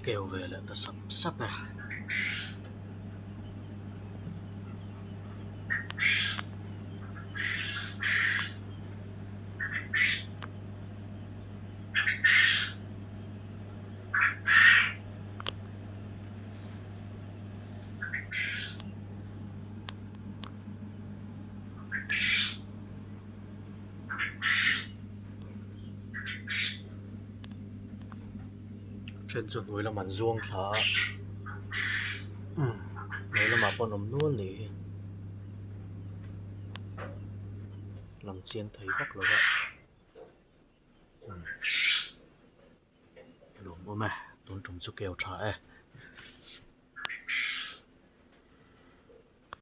kêu về là ta sắp sắp à. Trên chuẩn núi là màn ruông thở. Đấy là mà bọn ống luôn thì làm chiên thấy bắc là vậy. Đúng không mẹ, tôn trọng cho kèo trái.